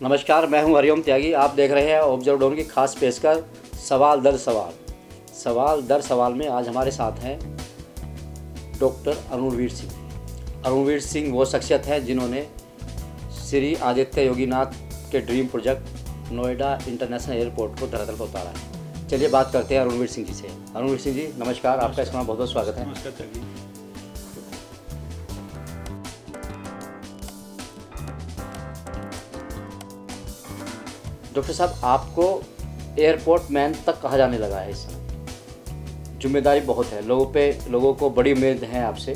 नमस्कार, मैं हूं हरिओम त्यागी। आप देख रहे हैं ऑब्जर्व डॉन की खास पेशकश सवाल दर सवाल। सवाल दर सवाल में आज हमारे साथ हैं डॉक्टर अरुणवीर सिंह। अरुणवीर सिंह वो शख्सियत हैं जिन्होंने श्री आदित्य योगीनाथ के dream project Noida international airport को धरातल पर उतारा है। चलिए बात करते हैं अरुणवीर सिंह जी से। अरुणवीर सिंह जी नमस्कार, आपका इसमें बहुत बहुत स्वागत है। नमस्कार त्यागी। डॉक्टर साहब, आपको एयरपोर्ट मैन तक कहा जाने लगा है इस समय। जिम्मेदारी बहुत है लोगों को बड़ी उम्मीद है आपसे।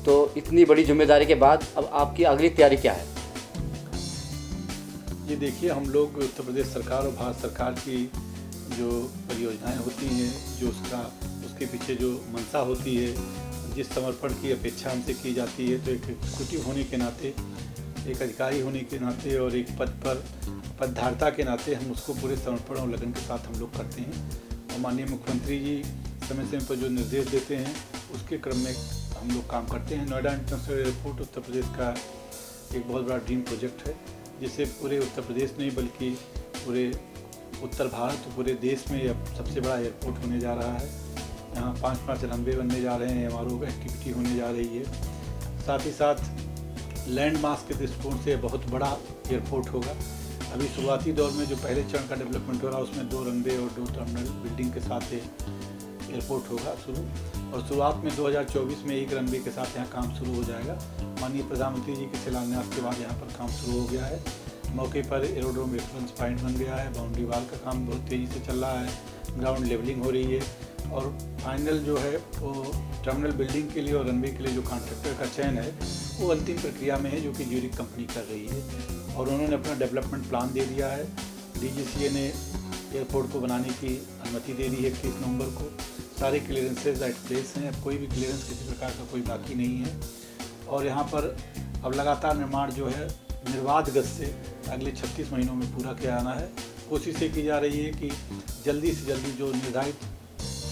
तो इतनी बड़ी जिम्मेदारी के बाद अब आपकी अगली तैयारी क्या है? ये देखिए, हम लोग उत्तर प्रदेश सरकार और भारत सरकार की जो परियोजनाएं होती हैं, जो उसके पीछे जो मंशा होती है, जिस समर्पण की अपेक्षा हमसे की जाती है, तो एक एग्जीक्यूटिव होने के नाते, एक अधिकारी होने के नाते और एक पदधारता के नाते हम उसको पूरे समर्पण और लगन के साथ हम लोग करते हैं। और माननीय मुख्यमंत्री जी समय समय पर जो निर्देश देते हैं उसके क्रम में हम लोग काम करते हैं। नोएडा इंटरनेशनल एयरपोर्ट उत्तर प्रदेश का एक बहुत बड़ा ड्रीम प्रोजेक्ट है, जिससे पूरे उत्तर प्रदेश नहीं बल्कि पूरे उत्तर भारत, पूरे देश में अब सबसे बड़ा एयरपोर्ट होने जा रहा है। यहाँ 5 रनवे बनने जा रहे हैं, MRO एक्टिविटी होने जा रही है। साथ ही साथ लैंड मास के दृष्टिकोण से बहुत बड़ा एयरपोर्ट होगा। अभी शुरुआती दौर में जो पहले चरण का डेवलपमेंट हो रहा है उसमें 2 रनवे और 2 टर्मिनल बिल्डिंग के साथ एयरपोर्ट होगा शुरू। और शुरुआत में 2024 में 1 रनवे के साथ यहाँ काम शुरू हो जाएगा। माननीय प्रधानमंत्री जी के शिलान्यास के बाद यहाँ पर काम शुरू हो गया है। मौके पर एरोड्रोम रेफरेंस पॉइंट बन गया है। बाउंड्री वाल का काम बहुत तेज़ी से चल रहा है। ग्राउंड लेवलिंग हो रही है और फाइनल जो है वो टर्मिनल बिल्डिंग के लिए और रनवे के लिए जो कॉन्ट्रैक्टर का चयन है वो अंतिम प्रक्रिया में है, जो कि ज्यूरिक कंपनी कर रही है। और उन्होंने अपना डेवलपमेंट प्लान दे दिया है। DGCA ने एयरपोर्ट को बनाने की अनुमति दे दी है 31 नवंबर को। सारे क्लियरेंसेज एट प्लेस हैं। अब कोई भी क्लियरेंस किसी प्रकार का कोई बाकी नहीं है। और यहाँ पर अब लगातार निर्माण जो है निर्बाध गति से अगले 36 महीनों में पूरा किया जाना है। कोशिश ये की जा रही है कि जल्दी से जल्दी जो निर्धारित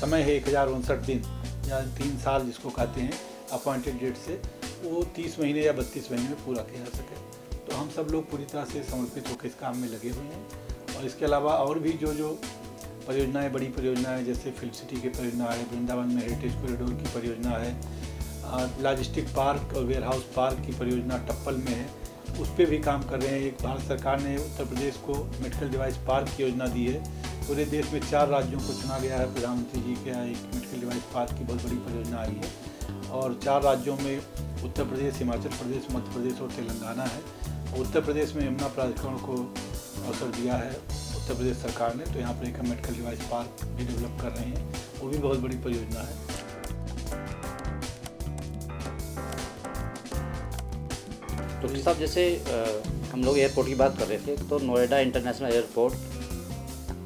समय है 1059 दिन या 3 साल जिसको कहते हैं अपॉइंटेड डेट से, वो 30 महीने या 32 महीने में पूरा किया जा सके। तो हम सब लोग पूरी तरह से समर्पित होकर इस काम में लगे हुए हैं। और इसके अलावा और भी जो परियोजनाएं, बड़ी परियोजनाएं जैसे फिल्म सिटी की परियोजना है, वृंदावन में हेरिटेज कॉरिडोर की परियोजना है, लॉजिस्टिक पार्क और वेयर हाउस पार्क की परियोजना टप्पल में है, उस पर भी काम कर रहे हैं। एक भारत सरकार ने उत्तर प्रदेश को मेडिकल डिवाइस पार्क की योजना दी है। पूरे देश में 4 राज्यों को चुना गया है। प्रधानमंत्री जी के यहाँ एक मेडिकल डिवाइस पार्क की बहुत बड़ी परियोजना आई है। और 4 राज्यों में उत्तर प्रदेश, हिमाचल प्रदेश, मध्य प्रदेश और तेलंगाना है। उत्तर प्रदेश में यमुना प्राधिकरण को अवसर दिया है उत्तर प्रदेश सरकार ने, तो यहाँ पर एक मेडिकल डिवाइस पार्क भी डेवलप कर रहे हैं। वो भी बहुत बड़ी परियोजना है। डॉक्टर साहब, जैसे हम लोग एयरपोर्ट की बात कर रहे थे, तो नोएडा इंटरनेशनल एयरपोर्ट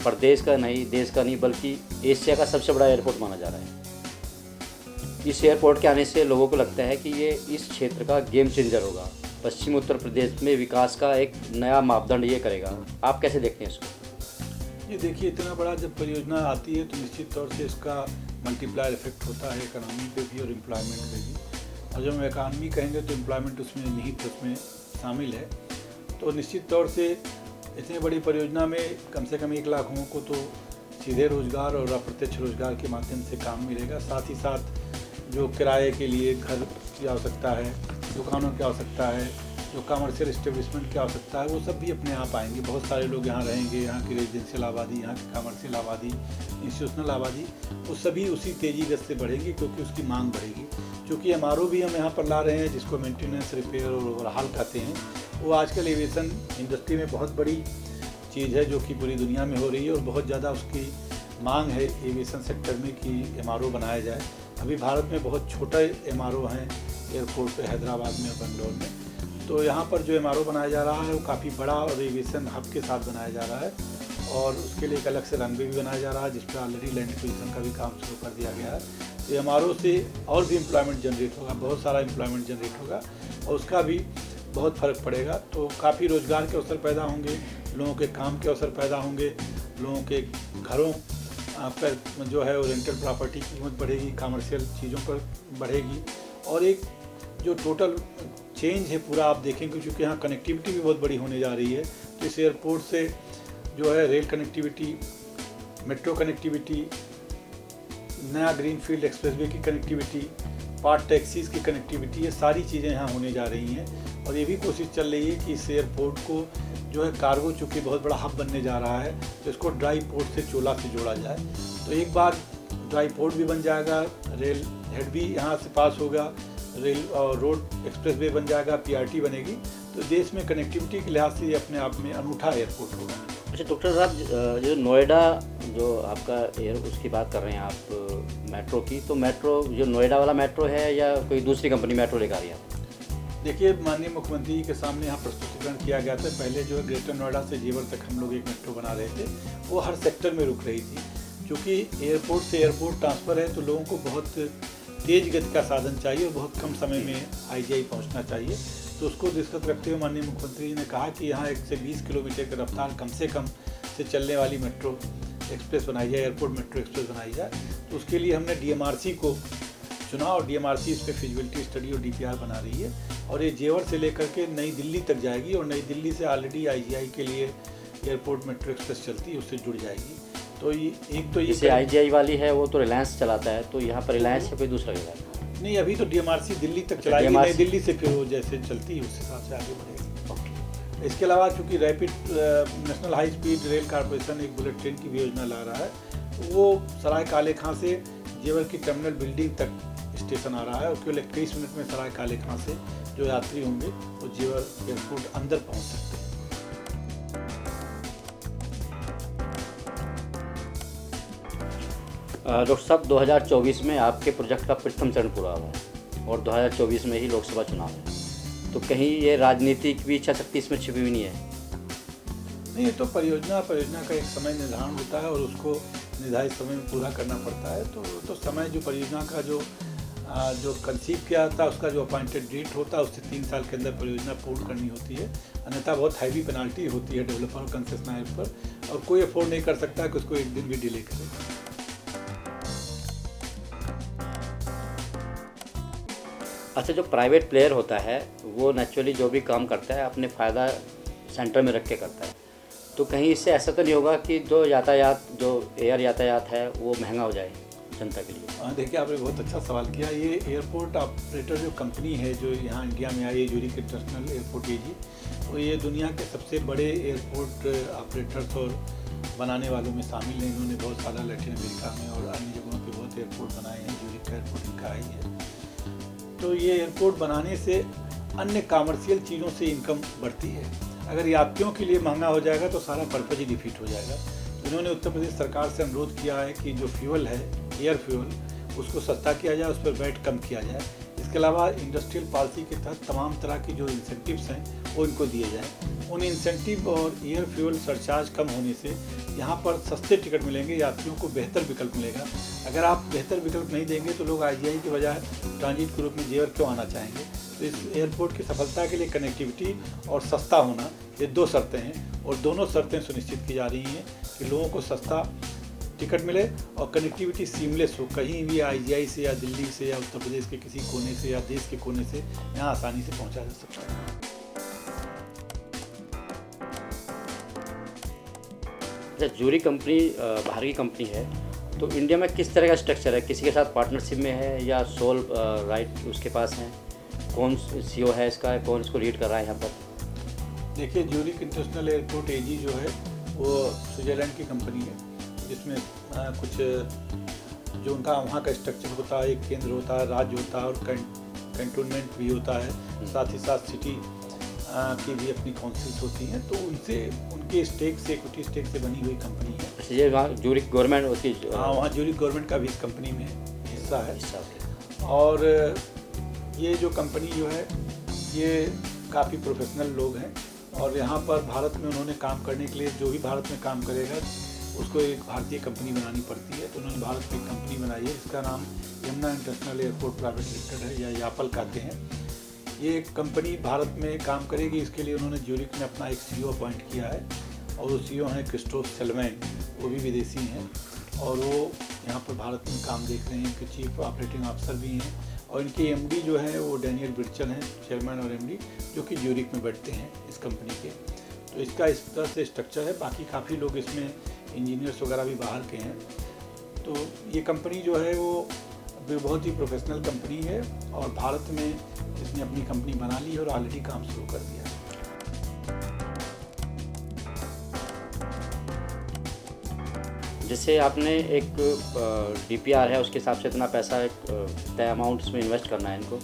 प्रदेश का नहीं, देश का नहीं, बल्कि एशिया का सबसे बड़ा एयरपोर्ट माना जा रहा है। इस एयरपोर्ट के आने से लोगों को लगता है कि ये इस क्षेत्र का गेम चेंजर होगा। पश्चिम उत्तर प्रदेश में विकास का एक नया मापदंड ये करेगा। आप कैसे देखते हैं इसको? ये देखिए, इतना बड़ा जब परियोजना आती है तो निश्चित तौर से इसका मल्टीप्लायर इफेक्ट होता है इकोनॉमी पे भी और एम्प्लॉयमेंट पे भी। और जब हम इकोनॉमी कहेंगे तो एम्प्लॉयमेंट उसमें निहित उसमें शामिल है। तो निश्चित तौर से इतनी बड़ी परियोजना में कम से कम 1 लाख लोगों को तो सीधे रोजगार और अप्रत्यक्ष रोजगार के माध्यम से काम मिलेगा। साथ ही साथ जो किराए के लिए घर की आवश्यकता है, दुकानों की आवश्यकता है, जो कमर्शियल इस्टेब्लिशमेंट की आवश्यकता है, वो सब भी अपने आप आएंगे। बहुत सारे लोग यहाँ रहेंगे। यहाँ की रेजिडेंशियल आबादी, यहाँ की कमर्शियल आबादी, इंस्टीट्यूशनल आबादी, वो सभी उसी तेज़ी गति से बढ़ेंगी क्योंकि उसकी मांग बढ़ेगी। क्योंकि MRO भी हम यहाँ पर ला रहे हैं, जिसको मेंटेनेंस, रिपेयर और ओवरहाल कहते हैं। वो आजकल एविएशन इंडस्ट्री में बहुत बड़ी चीज़ है जो कि पूरी दुनिया में हो रही है और बहुत ज़्यादा उसकी मांग है एविएशन सेक्टर में कि MRO बनाया जाए। अभी भारत में बहुत छोटे MRO हैं एयरपोर्ट पे, हैदराबाद में और बेंगलोर में। तो यहाँ पर जो MRO बनाया जा रहा है वो काफ़ी बड़ा और एविएशन हब के साथ बनाया जा रहा है। और उसके लिए एक अलग से रनवे भी बनाया जा रहा है, जिस पर ऑलरेडी लैंड एक्विजिशन का भी काम शुरू कर दिया गया है। तो MRO से और भी एम्प्लॉयमेंट जनरेट होगा, बहुत सारा एम्प्लॉयमेंट जनरेट होगा और उसका भी बहुत फ़र्क पड़ेगा। तो काफ़ी रोज़गार के अवसर पैदा होंगे, लोगों के काम के अवसर पैदा होंगे, लोगों के घरों पर जो है वो रेंटल प्रॉपर्टी की कीमत बढ़ेगी, कमर्शियल चीज़ों पर बढ़ेगी। और एक जो टोटल चेंज है पूरा आप देखेंगे, क्योंकि यहाँ कनेक्टिविटी भी बहुत बड़ी होने जा रही है। इस एयरपोर्ट से जो है रेल कनेक्टिविटी, मेट्रो कनेक्टिविटी, नया ग्रीनफील्ड एक्सप्रेसवे की कनेक्टिविटी, पार्ट टैक्सीज़ की कनेक्टिविटी, ये सारी चीज़ें यहाँ होने जा रही हैं। और ये भी कोशिश चल रही है कि इस एयरपोर्ट को जो है कार्गो चूँकि बहुत बड़ा हब बनने जा रहा है, तो इसको ड्राई पोर्ट से चोला से जोड़ा जाए। तो एक बार ड्राई पोर्ट भी बन जाएगा, रेल हेड भी यहाँ से पास होगा, रेल और रोड एक्सप्रेसवे बन जाएगा, पीआरटी बनेगी, तो देश में कनेक्टिविटी के लिहाज से ये अपने आप में अनूठा एयरपोर्ट होगा। अच्छा डॉक्टर साहब, जो नोएडा जो आपका एयर उसकी बात कर रहे हैं आप मेट्रो की, तो मेट्रो जो नोएडा वाला मेट्रो है या कोई दूसरी कंपनी मेट्रो लेकर आ रही है? देखिए, माननीय मुख्यमंत्री के सामने यहाँ प्रस्तुतिकरण किया गया था। पहले जो है ग्रेटर नोएडा से जेवर तक हम लोग एक मेट्रो बना रहे थे, वो हर सेक्टर में रुक रही थी। क्योंकि एयरपोर्ट से एयरपोर्ट ट्रांसफ़र है तो लोगों को बहुत तेज़ गति का साधन चाहिए और बहुत कम समय में आईजीआई पहुँचना चाहिए। तो उसको दृष्टिगत रखते हुए माननीय मुख्यमंत्री जी ने कहा कि यहाँ 1 से 20 किलोमीटर की रफ्तार कम से कम से चलने वाली मेट्रो एक्सप्रेस बनाई जाए, एयरपोर्ट मेट्रो एक्सप्रेस बनाई जाए। तो उसके लिए हमने डीएमआरसी को चुना और डीएमआरसी इस पर फिजिबिलिटी स्टडी और डीपीआर बना रही है और ये जेवर से लेकर के नई दिल्ली तक जाएगी और नई दिल्ली से ऑलरेडी आईजीआई के लिए एयरपोर्ट मेट्रो एक्सप्रेस चलती है, उससे जुड़ जाएगी। तो ये एक तो ये आईजीआई वाली है वो तो रिलायंस चलाता है, तो यहाँ पर रिलायंस या कोई दूसरा रिलायंस? नहीं, अभी तो डीएमआरसी दिल्ली तक चलाएगी, नई दिल्ली से फिर वो जैसे चलती है उस हिसाब से आगे बढ़ेगी। इसके अलावा चूँकि rapid national high speed rail corporation एक बुलेट ट्रेन की भी योजना ला रहा है, वो सराय काले खां से जेवर की टर्मिनल बिल्डिंग तक स्टेशन आ रहा है और केवल 21 मिनट में सराय काले खां से जो यात्री होंगे वो जेवर एयरपोर्ट अंदर पहुंच सकते हैं। डॉक्टर साहब, 2024 में आपके प्रोजेक्ट का प्रथम चरण पूरा हुआ है और 2024 में ही लोकसभा चुनाव है, तो कहीं ये राजनीति की भी इच्छा शक्ति इसमें छिपी हुई नहीं है? नहीं, ये तो परियोजना का एक समय निर्धारण होता है और उसको निर्धारित समय में पूरा करना पड़ता है। तो समय जो परियोजना का जो कंसीव किया था उसका जो अपॉइंटेड डेट होता है उससे 3 साल के अंदर परियोजना पूर्ण करनी होती है, अन्यथा बहुत हैवी पेनाल्टी होती है डेवलपर और कंसेशनर पर, और कोई अफोर्ड नहीं कर सकता कि उसको एक दिन भी डिले करे। अच्छा, जो प्राइवेट प्लेयर होता है वो नेचुरली जो भी काम करता है अपने फ़ायदा सेंटर में रख के करता है, तो कहीं इससे ऐसा तो नहीं होगा कि जो एयर यातायात है वो महंगा हो जाए जनता के लिए? देखिए, आपने बहुत अच्छा सवाल किया। ये एयरपोर्ट ऑपरेटर जो कंपनी है जो यहाँ इंडिया में आई है, ज्यूरिक इंटरनेशनल एयरपोर्ट एजी, तो ये दुनिया के सबसे बड़े एयरपोर्ट ऑपरेटर्स और बनाने वालों में शामिल हैं। इन्होंने बहुत सारा लैटिन अमेरिका में और अन्य जगहों पे बहुत एयरपोर्ट बनाए हैं। ज्यूरिक का एयरपोर्ट इनका आई है। तो ये एयरपोर्ट बनाने से अन्य कॉमर्शियल चीज़ों से इनकम बढ़ती है। अगर यात्रियों के लिए महंगा हो जाएगा तो सारा पर्पज ही डिफीट हो जाएगा। इन्होंने उत्तर प्रदेश सरकार से अनुरोध किया है कि जो फ्यूल है, एयर फ्यूल, उसको सस्ता किया जाए, उस पर वैट कम किया जाए। इसके अलावा इंडस्ट्रियल पॉलिसी के तहत तमाम तरह की जो इंसेंटिव्स हैं वो इनको दिए जाएँ। उन इंसेंटिव और एयर फ्यूल सरचार्ज कम होने से यहाँ पर सस्ते टिकट मिलेंगे, यात्रियों को बेहतर विकल्प मिलेगा। अगर आप बेहतर विकल्प नहीं देंगे तो लोग आईजीआई के बजाय ट्रांजिट के रूप में जेवर क्यों आना चाहेंगे? तो इस एयरपोर्ट की सफलता के लिए कनेक्टिविटी और सस्ता होना, ये 2 शर्तें हैं और दोनों शर्तें सुनिश्चित की जा रही हैं कि लोगों को सस्ता टिकट मिले और कनेक्टिविटी सीमलेस हो। कहीं भी आईजीआई से या दिल्ली से या उत्तर प्रदेश के किसी कोने से या देश के कोने से यहाँ आसानी से पहुँचा जा सकता है। ज्यूरिक कंपनी बाहर की कंपनी है, तो इंडिया में किस तरह का स्ट्रक्चर है? किसी के साथ पार्टनरशिप में है या सोल राइट उसके पास है? कौन सीईओ है इसका, कौन इसको लीड कर रहा है यहाँ पर? देखिए, ज्यूरिक इंटरनेशनल एयरपोर्ट एजी जो है वो स्विट्ज़रलैंड की कंपनी है, जिसमें कुछ जो उनका वहाँ का स्ट्रक्चर होता है, एक केंद्र होता है, राज्य होता है और कैंटोनमेंट भी होता है, साथ ही साथ सिटी की भी अपनी काउंसिल्स होती हैं। तो उनसे उनके स्टेक से, इक्विटी स्टेक से बनी हुई कंपनी है। ये वहाँ ज्यूरिक गवर्नमेंट होती है? हाँ, वहाँ ज्यूरिक गवर्नमेंट का भी इस कंपनी में हिस्सा है। और ये जो कंपनी जो है ये काफ़ी प्रोफेशनल लोग हैं और यहाँ पर भारत में उन्होंने काम करने के लिए, जो भी भारत में काम करेगा उसको एक भारतीय कंपनी बनानी पड़ती है। तो उन्होंने भारत में एक कंपनी बनाई है, इसका नाम Yamuna international airport private limited है या यापल कहते हैं। ये कंपनी भारत में काम करेगी, इसके लिए उन्होंने ज्यूरिक में अपना एक सीईओ अपॉइंट किया है और वो सीईओ हैं क्रिस्टोफ सेलमैन, वो भी विदेशी हैं और वो यहाँ पर भारत में काम देख रहे हैं। इनके चीफ ऑपरेटिंग ऑफिसर भी हैं और इनके एमडी जो हैं वो डैनियल बिर्चल हैं, चेयरमैन और एमडी, जो कि ज्यूरिक में बैठते हैं इस कंपनी के। तो इसका इस तरह से स्ट्रक्चर है। बाकी काफ़ी लोग इसमें इंजीनियर्स वगैरह भी बाहर के हैं। तो ये कंपनी जो है वो अभी बहुत ही प्रोफेशनल कंपनी है और भारत में इसने अपनी कंपनी बना ली है और ऑलरेडी काम शुरू कर दिया है। जैसे आपने एक डीपीआर है, उसके हिसाब से इतना पैसा, एक तय अमाउंट इसमें इन्वेस्ट करना है इनको,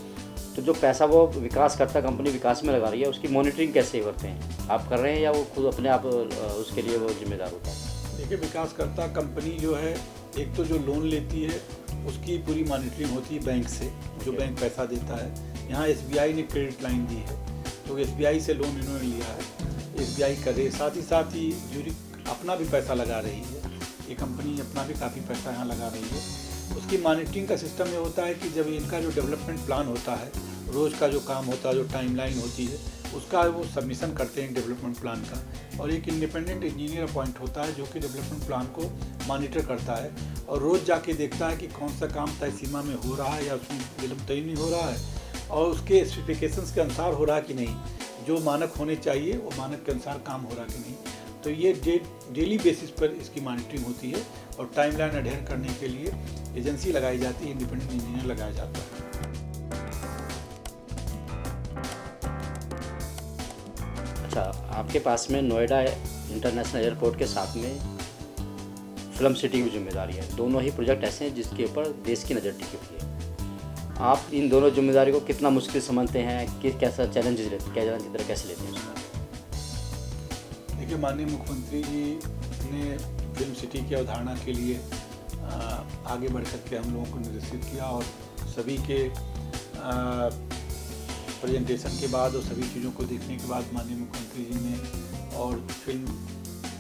तो जो पैसा वो विकास करता, कंपनी विकास में लगा रही है, उसकी मॉनिटरिंग कैसे करते हैं? आप कर रहे हैं या वो खुद अपने आप उसके लिए वो जिम्मेदार होता है? देखिए, विकासकर्ता कंपनी जो है, एक तो जो लोन लेती है उसकी पूरी मॉनिटरिंग होती है बैंक से, जो बैंक पैसा देता है। यहाँ एसबीआई ने क्रेडिट लाइन दी है, तो एसबीआई से लोन इन्होंने लिया है, एसबीआई करे, साथ ही यूरिक अपना भी पैसा लगा रही है, ये कंपनी अपना भी काफ़ी पैसा यहाँ लगा रही है। उसकी मॉनिटरिंग का सिस्टम ये होता है कि जब इनका जो डेवलपमेंट प्लान होता है, रोज़ का जो काम होता है, जो टाइमलाइन होती है, उसका वो सबमिशन करते हैं डेवलपमेंट प्लान का, और एक इंडिपेंडेंट इंजीनियर अपॉइंट होता है जो कि डेवलपमेंट प्लान को मॉनिटर करता है और रोज़ जाके देखता है कि कौन सा काम तय सीमा में हो रहा है या उसमें विलम्ब तय नहीं हो रहा है और उसके स्पेसिफिकेशंस के अनुसार हो रहा है कि नहीं, जो मानक होने चाहिए वो मानक के अनुसार काम हो रहा है कि नहीं। तो ये डेली बेसिस पर इसकी मॉनिटरिंग होती है और टाइमलाइन अडेयर करने के लिए एजेंसी लगाई जाती है, इंडिपेंडेंट इंजीनियर लगाया जाता है। अच्छा, आपके पास में नोएडा इंटरनेशनल एयरपोर्ट के साथ में फिल्म सिटी की भी जिम्मेदारी है। दोनों ही प्रोजेक्ट ऐसे हैं जिसके ऊपर देश की नज़र टिकी हुई है। आप इन दोनों जिम्मेदारी को कितना मुश्किल समझते हैं, कि कैसा चैलेंजेस कैसे लेते हैं उसका? देखिए, माननीय मुख्यमंत्री जी ने फिल्म सिटी की अवधारणा के लिए आगे बढ़ कर के हम लोगों को निर्देशित किया और सभी के प्रेजेंटेशन के बाद और सभी चीज़ों को देखने के बाद माननीय मुख्यमंत्री जी ने और फिल्म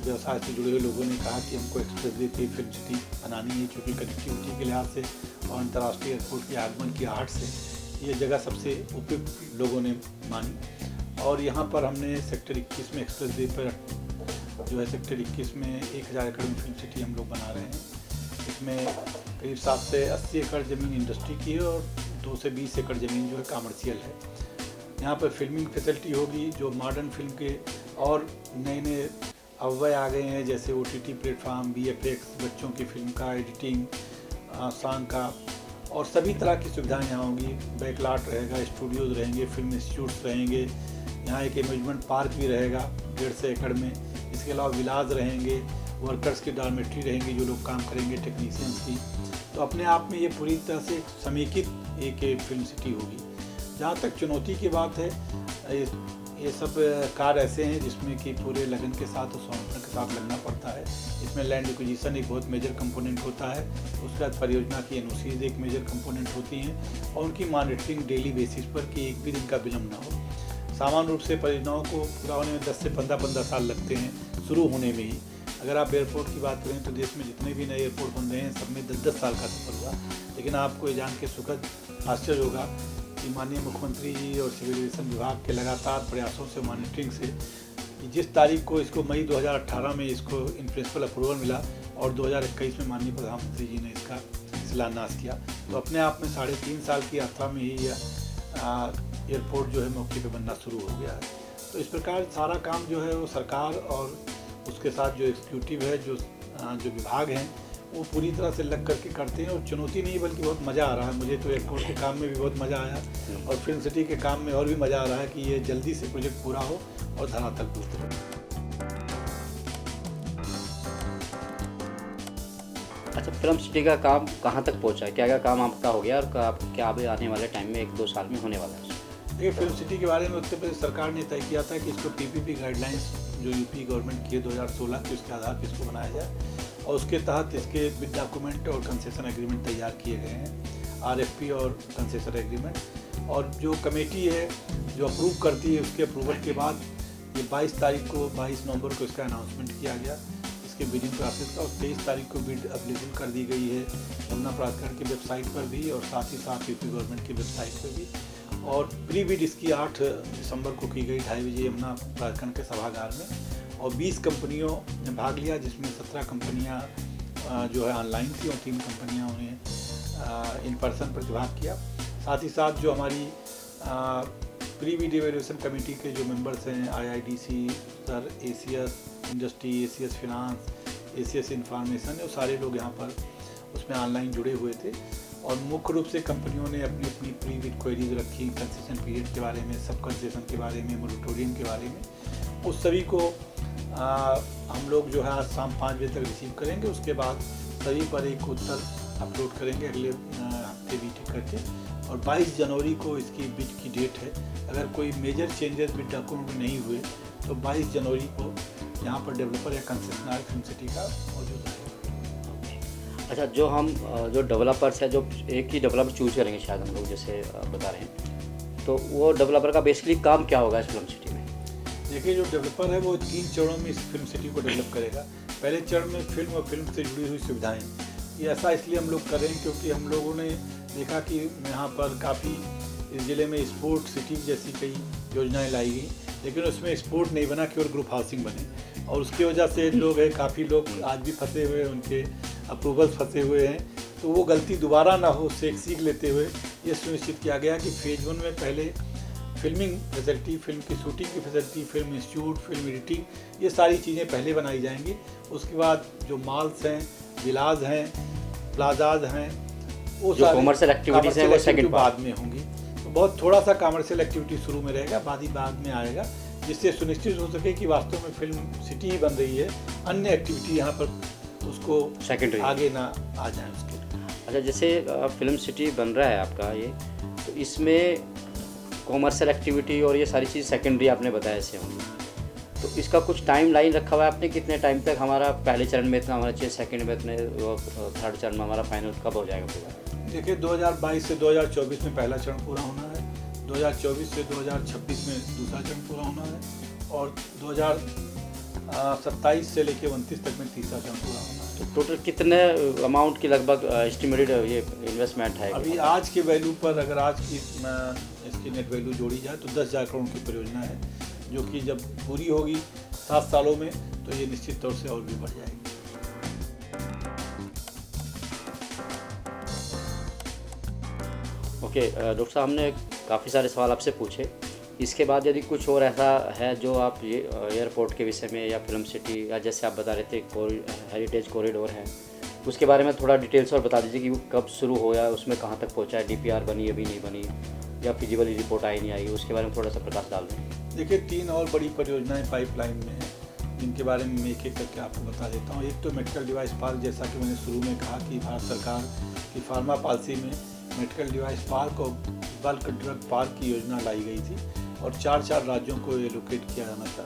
व्यवसाय से जुड़े हुए लोगों ने कहा कि हमको एक्सप्रेस वे पे फिल्म सिटी बनानी है, क्योंकि कनेक्टिविटी के लिहाज से और अंतर्राष्ट्रीय एयरपोर्ट के आगमन की आहट से ये जगह सबसे उपयुक्त लोगों ने मानी। और यहाँ पर हमने सेक्टर 21 में एक्सप्रेस वे पर जो है सेक्टर 21 में 1000 एकड़ में फिल्म सिटी हम लोग बना रहे हैं। इसमें करीब 7 से 80 एकड़ ज़मीन इंडस्ट्री की है और 2 से 20 एकड़ ज़मीन जो है कमर्शियल है। यहाँ पर फिल्मिंग फैसिलिटी होगी, जो मॉडर्न फिल्म के और नए अव्यय आ गए हैं, जैसे OTT प्लेटफार्म, VFX, बच्चों की फिल्म का एडिटिंग, सॉन्ग का, और सभी तरह की सुविधाएं यहाँ होंगी। बैकलॉट रहेगा, स्टूडियोज़ रहेंगे, फिल्म इंस्टीट्यूट्स रहेंगे, यहाँ एक एम्यूजमेंट पार्क भी रहेगा 150 एकड़ में। इसके अलावा विलाज रहेंगे, वर्कर्स की डॉर्मेट्री रहेंगी, जो लोग काम करेंगे, टेक्नीशियंस की। तो अपने आप में ये पूरी तरह से समेकित एक फिल्म सिटी होगी। जहाँ तक चुनौती की बात है, ये सब कार्य ऐसे हैं जिसमें कि पूरे लगन के साथ और समर्पण के साथ लगना पड़ता है। इसमें लैंड एक्विजिशन एक बहुत मेजर कंपोनेंट होता है, उसके बाद परियोजना की एनओसीज एक मेजर कंपोनेंट होती हैं और उनकी मॉनिटरिंग डेली बेसिस पर कि एक भी दिन का विलम्ब ना हो। सामान्य रूप से परियोजनाओं को पूरा होने में 10 से 15 साल लगते हैं शुरू होने में ही। अगर आप एयरपोर्ट की बात करें तो देश में जितने भी नए एयरपोर्ट बन रहे हैं सब में 10 साल का सफर हुआ। लेकिन आपको ये जान के सुखद आश्चर्य होगा कि माननीय मुख्यमंत्री जी और सिविल एविएशन विभाग के लगातार प्रयासों से, मॉनिटरिंग से, जिस तारीख को इसको मई 2018 में इसको इन प्रिंसिपल अप्रूवल मिला और 2021 में माननीय प्रधानमंत्री जी ने इसका शिलान्यास किया, तो अपने आप में 3.5 साल की यात्रा में ही एयरपोर्ट जो है मौके पे बनना शुरू हो गया है। तो इस प्रकार सारा काम जो है वो सरकार और उसके साथ जो एग्जीक्यूटिव है, जो विभाग हैं, वो पूरी तरह से लग करके करते हैं और चुनौती नहीं बल्कि बहुत मज़ा आ रहा है। मुझे तो एयरपोर्ट के काम में भी बहुत मज़ा आया और फिल्म सिटी के काम में और भी मज़ा आ रहा है कि ये जल्दी से प्रोजेक्ट पूरा हो और धरातल पर उतरे। अच्छा, फिल्म सिटी का काम कहाँ तक पहुँचा है? क्या काम आपका हो गया और क्या अभी आने वाले टाइम में 1-2 साल में होने वाला है? देखिए, फिल्म सिटी के बारे में उत्तर प्रदेश सरकार ने तय किया था कि इसको PPP गाइडलाइंस जो यूपी गवर्नमेंट की 2016 के, उसके आधार पर इसको बनाया जाए और उसके तहत इसके विद डॉक्यूमेंट और कंसेशन एग्रीमेंट तैयार किए गए हैं, RFP और कंसेशन एग्रीमेंट। और जो कमेटी है जो अप्रूव करती है, उसके अप्रूवल के बाद ये 22 नवंबर को इसका अनाउंसमेंट किया गया, इसके बिडिंग प्रोसेस का, और 23 तारीख को बिड अवेलेबल कर दी गई है यमुना प्राधिकरण की वेबसाइट पर भी और साथ ही साथ यूपी गवर्नमेंट की वेबसाइट पर भी। और प्री बिड इसकी 8 दिसंबर को की गई 2:30 बजे यमुना प्राधिकरण के सभागार में और 20 कंपनियों ने भाग लिया, जिसमें 17 कंपनियां जो है ऑनलाइन थी और 3 कंपनियां उन्हें इन पर्सन प्रतिभाग किया। साथ ही साथ जो हमारी प्री वीड इवैल्यूएशन कमेटी के जो मेंबर्स हैं IIDC sir, ACS industry, ACS finance, ACS information, वो सारे लोग यहाँ पर उसमें ऑनलाइन जुड़े हुए थे। और मुख्य रूप से कंपनियों ने अपनी अपनी प्री वीड क्वेरीज रखी, कंसेशन पीरियड के बारे में, सब कंसेशन के बारे में, मोरेटोरियम के बारे में। उस सभी को हम लोग जो है आज शाम 5 बजे तक रिसीव करेंगे। उसके बाद सभी पर एक उत्तर अपलोड करेंगे अगले हफ्ते मीटिंग करके। और 22 जनवरी को इसकी बिड की डेट है। अगर कोई मेजर चेंजेस बिड डॉक्यूमेंट में नहीं हुए तो 22 जनवरी को यहाँ पर डेवलपर या कंसेशनर फिल्म सिटी का मौजूद है। अच्छा, जो डेवलपर्स है, जो एक ही डेवलपर चूज करेंगे शायद हम लोग, जैसे बता रहे हैं, तो वो डेवलपर का बेसिकली काम क्या होगा इस फिल्म सिटी में? देखिए, जो डेवलपर है वो 3 चरणों में इस फिल्म सिटी को डेवलप करेगा। पहले चरण में फिल्म और फिल्म से जुड़ी हुई सुविधाएं। ये ऐसा इसलिए हम लोग कर रहे हैं क्योंकि हम लोगों ने देखा कि यहाँ पर काफ़ी इस ज़िले में स्पोर्ट सिटी जैसी कई योजनाएं लाई गई, लेकिन उसमें स्पोर्ट नहीं बना, केवल ग्रुप हाउसिंग बने। और उसकी वजह से लोग हैं, काफ़ी लोग आज भी फंसे हुए हैं, उनके अप्रूवल्स फंसे हुए हैं। तो वो गलती दोबारा ना हो, उससे एक सीख लेते हुए ये सुनिश्चित किया गया कि फेज 1 में पहले फिल्मिंग फैसिलिटी, फिल्म की शूटिंग की facility, film institute, film editing, ये सारी चीज़ें पहले बनाई जाएंगी। उसके बाद जो मॉल्स हैं, विलाज हैं, प्लाजाज हैं, वो जो कॉमर्शियल एक्टिविटीज हैं वो सेकंड बाद में होंगी। तो बहुत थोड़ा सा कॉमर्शियल एक्टिविटी शुरू में रहेगा, बाद में आएगा, जिससे सुनिश्चित हो सके कि वास्तव में फिल्म सिटी ही बन रही है, अन्य एक्टिविटी यहाँ पर उसको सेकेंडरी आगे ना आ जाए उसके। अच्छा, जैसे फिल्म सिटी बन रहा है आपका ये, तो इसमें कॉमर्शियल एक्टिविटी और ये सारी चीज़ सेकेंडरी आपने बताया ऐसे होंगी, तो इसका कुछ टाइम लाइन रखा हुआ है आपने, कितने टाइम तक हमारा पहले चरण में इतना होना चाहिए, सेकंड में इतने, थर्ड चरण में हमारा फाइनल कब हो जाएगा पूरा? देखिए, 2022 से 2024 में पहला चरण पूरा होना है, 2024 से 2026 में दूसरा चरण पूरा होना है, और 2027 से लेकर 29 तक में तीसरा चरण पूरा होना है। तो टोटल कितने अमाउंट की लगभग एस्टिमेटेड ये इन्वेस्टमेंट है? अभी आज के वैल्यू पर, अगर आज की इसकी नेट वैल्यू जोड़ी जाए तो 10,000 करोड़ की परियोजना है, जो कि जब पूरी होगी 7 सालों में तो ये निश्चित तौर से और भी बढ़ जाएगी। ओके डॉक्टर साहब, हमने काफ़ी सारे सवाल आपसे पूछे। इसके बाद यदि कुछ और ऐसा है जो आप ये एयरपोर्ट के विषय में या फिल्म सिटी, या जैसे आप बता रहे थे हेरिटेज कॉरिडोर है, उसके बारे में थोड़ा डिटेल्स और बता दीजिए कि वो कब शुरू होया, उसमें कहाँ तक पहुँचा है, DPR बनी अभी नहीं बनी, या फिजिबली रिपोर्ट आई नहीं आई, उसके बारे में थोड़ा सा प्रकाश डाल दें। देखिए, 3 और बड़ी परियोजनाएं पाइपलाइन में हैं, जिनके बारे में मैं एक एक करके आपको बता देता हूँ। एक तो मेडिकल डिवाइस पार्क, जैसा कि मैंने शुरू में कहा कि भारत सरकार की फार्मा पॉलिसी में मेडिकल डिवाइस पार्क और बल्क ड्रग पार्क की योजना लाई गई थी, और 4 राज्यों को एलोकेट किया जाना था।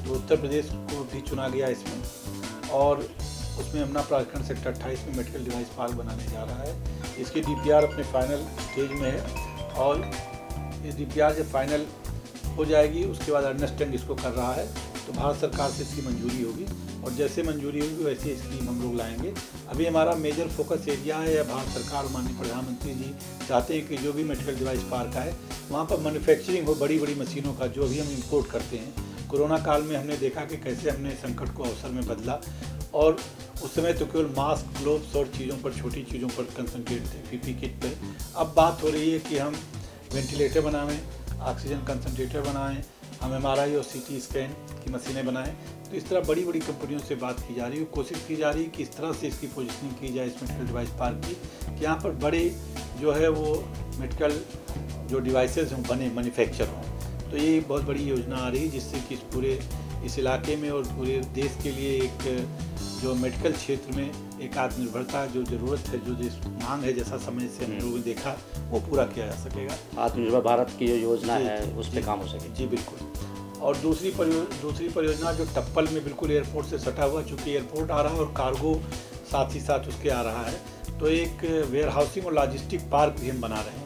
तो उत्तर प्रदेश को भी चुना गया इसमें, और उसमें यमुना प्राधिकरण सेक्टर 28 में मेडिकल डिवाइस पार्क बनाने जा रहा है। इसकी DPR अपने फाइनल स्टेज में है, और ये DPR जब फाइनल हो जाएगी उसके बाद अर्नेस्ट यंग इसको कर रहा है, तो भारत सरकार से इसकी मंजूरी होगी, और जैसे मंजूरी होगी वैसे स्कीम हम लोग लाएंगे। अभी हमारा मेजर फोकस एरिया है, या भारत सरकार, माननीय प्रधानमंत्री जी चाहते हैं कि जो भी मेडिकल डिवाइस पार्क है वहाँ पर मैन्युफैक्चरिंग हो, बड़ी बड़ी मशीनों का, जो भी हम इंपोर्ट करते हैं। कोरोना काल में हमने देखा कि कैसे हमने संकट को अवसर में बदला, और उस समय तो केवल मास्क, ग्लोव्स और चीज़ों पर, छोटी चीज़ों पर कंसंट्रेट थे, PP किट पर। अब बात हो रही है कि हम वेंटिलेटर बनाएं, ऑक्सीजन कंसंट्रेटर बनाएं, हम MRI और CT स्कैन की मशीनें बनाएं। तो इस तरह बड़ी बड़ी कंपनियों से बात की जा रही है, कोशिश की जा रही है कि इस तरह से इसकी पोजीशनिंग की जाए इस मेडिकल डिवाइस पार्क की, कि यहाँ पर बड़े जो है वो मेडिकल जो डिवाइसेस हों बने, मैन्युफैक्चर हों। तो ये बहुत बड़ी योजना आ रही है, जिससे कि इस इलाके में और पूरे देश के लिए एक जो मेडिकल क्षेत्र में एक आत्मनिर्भरता जो ज़रूरत है, जो मांग है, जैसा समय से हम लोगों ने देखा, वो पूरा किया जा सकेगा। आत्मनिर्भर भारत की जो योजना है उस पर काम हो सके। जी बिल्कुल। और दूसरी परियोजना जो टप्पल में बिल्कुल एयरपोर्ट से सटा हुआ, चूँकि एयरपोर्ट आ रहा है और कार्गो साथ ही साथ उसके आ रहा है, तो एक वेयर हाउसिंग और लॉजिस्टिक पार्क भी हम बना रहे हैं।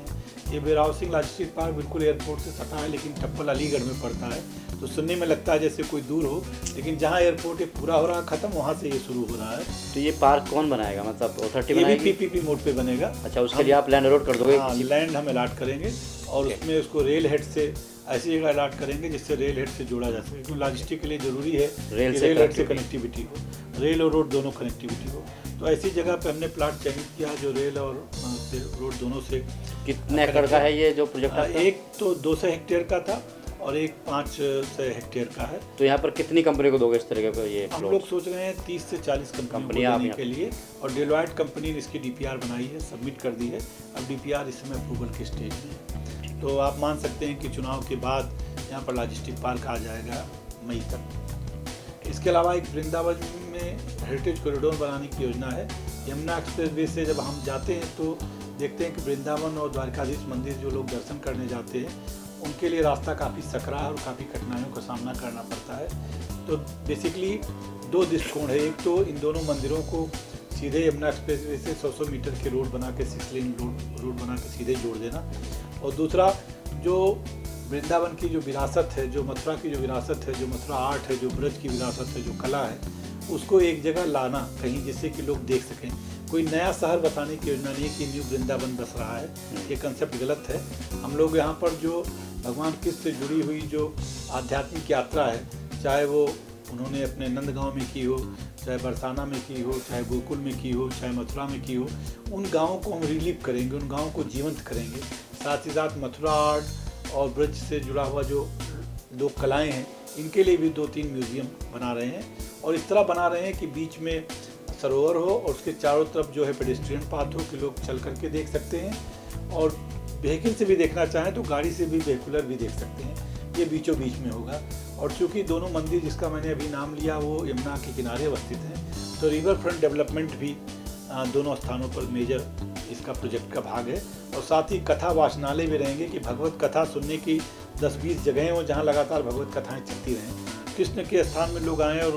ये वेयर हाउसिंग लॉजिस्टिक पार्क बिल्कुल एयरपोर्ट से सटा है, लेकिन टप्पल अलीगढ़ में पड़ता है, तो सुनने में लगता है जैसे कोई दूर हो, लेकिन जहाँ एयरपोर्ट पूरा हो रहा है ख़त्म, वहाँ से ये शुरू हो रहा है। तो ये पार्क कौन बनाएगा, मतलब अथॉरिटी बनाएगी? ये भी PPP मोड पे बनेगा। अच्छा, उसके लिए आप लैंड अलॉट कर दोगे? हाँ, लैंड हम अलॉट करेंगे, और उसमें उसको रेल हेड से ऐसी जगह अलॉट करेंगे जिससे रेल हेड से जोड़ा जा सके, क्योंकि लॉजिस्टिक के लिए ज़रूरी है रेल हेड से कनेक्टिविटी हो, रेल और रोड दोनों कनेक्टिविटी हो। तो ऐसी जगह पे हमने प्लाट चयनित किया जो रेल और से रोड दोनों से। कितने एकड़ का है ये जो प्रोजेक्ट आपका? एक तो 200 हेक्टेयर का था और एक 500 हेक्टेयर का है। तो यहाँ पर कितनी कंपनी को दोगे इस तरह के ये हम प्लॉट? लोग सोच रहे हैं 30 से 40 कंपनियों को देने के लिए, और डेलॉयट कंपनी ने इसकी डीपीआर बनाई है, सबमिट कर दी है। अब डीपीआर इस समय अप्रूवल के स्टेज में है। तो आप मान सकते हैं कि चुनाव के बाद यहाँ पर लॉजिस्टिक पार्क आ जाएगा मई तक। इसके अलावा एक वृंदावन में हेरिटेज कॉरिडोर बनाने की योजना है। यमुना एक्सप्रेस वे से जब हम जाते हैं तो देखते हैं कि वृंदावन और द्वारकाधीश मंदिर जो लोग दर्शन करने जाते हैं उनके लिए रास्ता काफ़ी सकरा है और काफ़ी कठिनाइयों का सामना करना पड़ता है। तो बेसिकली 2 दृष्टिकोण है। एक तो इन दोनों मंदिरों को सीधे यमुना एक्सप्रेस वे से 100 मीटर के रोड बना के 6 लेन रोड बना के सीधे जोड़ देना, और दूसरा जो वृंदावन की जो विरासत है, जो मथुरा की जो विरासत है, जो मथुरा आर्ट है, जो ब्रज की विरासत है, जो कला है, उसको एक जगह लाना कहीं जिससे कि लोग देख सकें। कोई नया शहर बसाने की योजना नहीं है कि न्यू वृंदावन बस रहा है, ये कंसेप्ट गलत है। हम लोग यहाँ पर जो भगवान कृष्ण से जुड़ी हुई जो आध्यात्मिक यात्रा है, चाहे वो उन्होंने अपने नंदगांव में की हो, चाहे बरसाना में की हो, चाहे गोकुल में की हो, चाहे मथुरा में की हो, उन गाँवों को हम रिलीव करेंगे, उन गाँवों को जीवंत करेंगे। साथ ही साथ मथुरा आर्ट और ब्रज से जुड़ा हुआ जो लोक कलाएँ हैं, इनके लिए भी 2-3 म्यूज़ियम बना रहे हैं, और इस तरह बना रहे हैं कि बीच में सरोवर हो और उसके चारों तरफ जो है पेडेस्ट्रियन पाथ हो कि लोग चल करके देख सकते हैं, और व्हीकल से भी देखना चाहें तो गाड़ी से भी वेहिकुलर भी देख सकते हैं। ये बीचों बीच में होगा। और चूँकि दोनों मंदिर जिसका मैंने अभी नाम लिया वो यमुना के किनारे अवस्थित हैं, तो रिवर फ्रंट डेवलपमेंट भी दोनों स्थानों पर मेजर इसका प्रोजेक्ट का भाग है। और साथ ही कथा वाचनालय भी रहेंगे कि भगवत कथा सुनने की 10-20 जगहें हो जहाँ लगातार भगवत कथाएँ चलती रहें। कृष्ण के स्थान में लोग आएँ और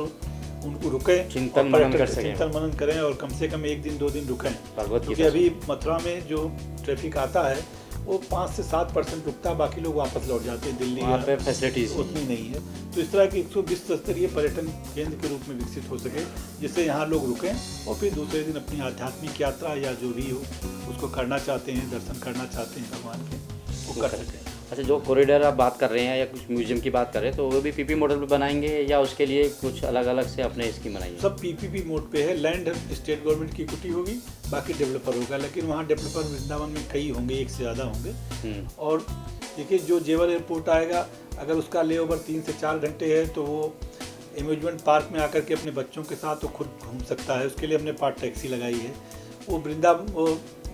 उनको रुकें, चिंतन मनन करें और कम से कम 1 दिन 2 दिन रुकें। क्योंकि अभी मथुरा में जो ट्रैफिक आता है वो 5 से 7% रुकता है, बाकी लोग वापस लौट जाते हैं। दिल्ली वहाँ पे फैसिलिटीज उतनी नहीं है। तो इस तरह की 120 स्तरीय पर्यटन केंद्र के रूप में विकसित हो सके, जिससे यहाँ लोग रुकें और फिर दूसरे दिन अपनी आध्यात्मिक यात्रा या जो भी हो उसको करना चाहते हैं, दर्शन करना चाहते हैं भगवान के, वो कर सकें। अच्छा, जो कॉरिडोर आप बात कर रहे हैं या कुछ म्यूजियम की बात कर रहे हैं, तो वो भी पीपी मॉडल पे बनाएंगे या उसके लिए कुछ अलग अलग से अपने स्कीम बनाएंगे? सब पीपीपी मोड पे है। लैंड स्टेट गवर्नमेंट की इक्विटी होगी, बाकी डेवलपर होगा, लेकिन वहाँ डेवलपर वृंदावन में कई होंगे, 1 से ज़्यादा होंगे। और देखिए जो जेवर एयरपोर्ट आएगा, अगर उसका लेओवर 3 से 4 घंटे है तो वो एम्यूजमेंट पार्क में आकर के अपने बच्चों के साथ तो खुद घूम सकता है। उसके लिए हमने पार्क टैक्सी लगाई है। वो वृंदावन वो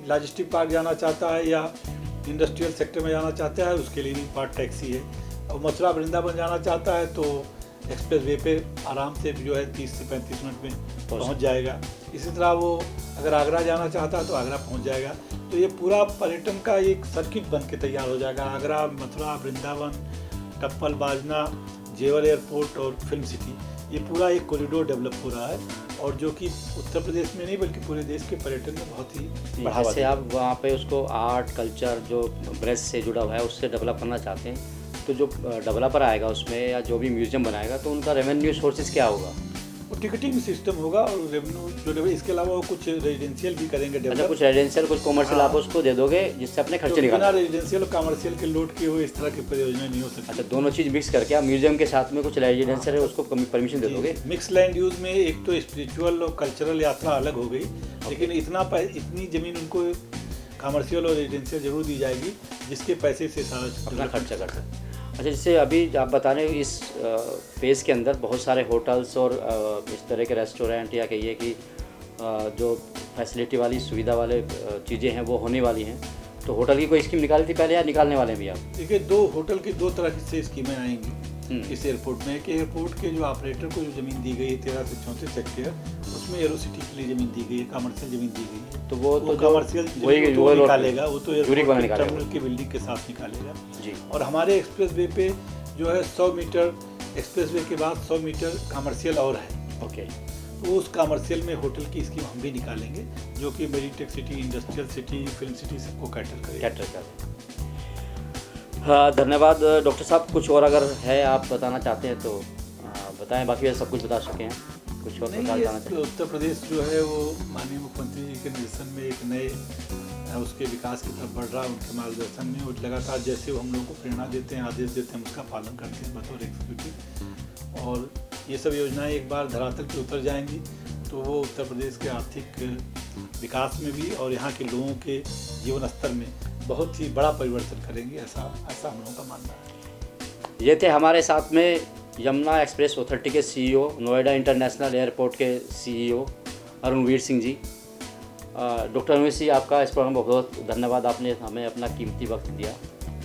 लॉजिस्टिक पार्क जाना चाहता है या इंडस्ट्रियल सेक्टर में जाना चाहता है, उसके लिए भी पार्क टैक्सी है। और मथुरा वृंदावन जाना चाहता है तो एक्सप्रेस वे पे आराम से जो है 30 से 35 मिनट में पहुंच जाएगा। इसी तरह वो अगर आगरा जाना चाहता है तो आगरा पहुंच जाएगा। तो ये पूरा पर्यटन का एक सर्किट बन के तैयार हो जाएगा। आगरा, मथुरा, वृंदावन, टप्पल, बाजना, जेवर एयरपोर्ट और फिल्म सिटी, ये पूरा एक कॉरिडोर डेवलप हो रहा है, और जो कि उत्तर प्रदेश में नहीं बल्कि पूरे देश के पर्यटन में बहुत ही बढ़ावा जैसे आप वहाँ पे उसको आर्ट कल्चर जो ब्रज से जुड़ा हुआ है उससे डेवलप करना चाहते हैं, तो जो डेवलपर आएगा उसमें या जो भी म्यूजियम बनाएगा तो उनका रेवेन्यू सोर्सेज क्या होगा? वो टिकटिंग सिस्टम होगा और रेवेन्यू जो इसके अलावा वो कुछ रेजिडेंशियल भी करेंगे डेवलप। अच्छा, कुछ रेजिडेंशियल कुछ कॉमर्शियल आप उसको दे दोगे जिससे अपने खर्चे निकालना। रेजिडेंशियल और कमर्शियल के लोड किए हुए इस तरह की परियोजना नहीं हो सकती। अच्छा, दोनों चीज़ मिक्स करके आप म्यूजियम के साथ में कुछ रेजिडेंशियल है उसको परमिशन दे दोगे? मिक्स लैंड यूज में एक तो स्पिरिचुअल और कल्चरल यात्रा अलग हो गई, लेकिन इतनी ज़मीन उनको कमर्शियल और रेजिडेंशियल जरूर दी जाएगी जिसके पैसे से सारा अपना खर्चा कर सकते। अच्छा, जैसे अभी आप बता रहे हैं इस फेज़ के अंदर बहुत सारे होटल्स और इस तरह के रेस्टोरेंट या कहिए कि जो फैसिलिटी वाली सुविधा वाले चीज़ें हैं वो होने वाली हैं, तो होटल की कोई स्कीम निकाली थी पहले या निकालने वाले हैं भी आप? देखिए, 2 होटल की 2 तरह से स्कीमें आएंगी इस एयरपोर्ट में। कि एयरपोर्ट के जो ऑपरेटर को जो ज़मीन दी गई है 13 से 34 हेक्टेयर, उसमें एरोसिटी के लिए ज़मीन दी गई है, कमर्शियल ज़मीन दी गई है। तो वो तो कमर्शियल निकालेगा, वो तो टर्मिनल की बिल्डिंग के साथ निकालेगा जी। और हमारे एक्सप्रेस वे पे जो है 100 मीटर एक्सप्रेस वे के बाद 100 मीटर कमर्शियल और है। ओके, तो उस कमर्शियल में होटल की स्कीम हम भी निकालेंगे जो कि Meditech city, industrial city, film city सबको कैटर करेगा। हाँ, धन्यवाद डॉक्टर साहब। कुछ और अगर है आप बताना चाहते हैं तो बताएं, बाकी सब कुछ बता सकें। कुछ और बताना चाहते हैं? उत्तर प्रदेश जो है वो माननीय मुख्यमंत्री जी के निर्देशन में एक नए उसके विकास की तरफ बढ़ रहा है। उनके मार्गदर्शन में वो लगातार जैसे वो हम लोगों को प्रेरणा देते हैं, आदेश देते हैं, उसका पालन करते हैं बतौर एग्जीक्यूटिव। और ये सब योजनाएं एक बार धरातल पर उतर जाएंगी तो वो उत्तर प्रदेश के आर्थिक विकास में भी और यहाँ के लोगों के जीवन स्तर में बहुत ही बड़ा परिवर्तन करेंगे, ऐसा हम लोगों का मानना है। ये थे हमारे साथ में यमुना एक्सप्रेस अथॉरिटी के सीईओ, नोएडा इंटरनेशनल एयरपोर्ट के सीईओ अरुणवीर सिंह जी। डॉक्टर अरुणवीर सिंह, आपका इस प्रोग्राम में बहुत बहुत धन्यवाद। आपने हमें अपना कीमती वक्त दिया,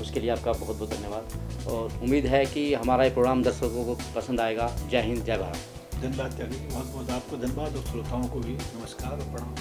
उसके लिए आपका बहुत बहुत धन्यवाद। और उम्मीद है कि हमारा ये प्रोग्राम दर्शकों को पसंद आएगा। जय हिंद, जय भारत। धन्यवाद त्यागी, बहुत बहुत आपको धन्यवाद और श्रोताओं को भी नमस्कार और प्रणाम।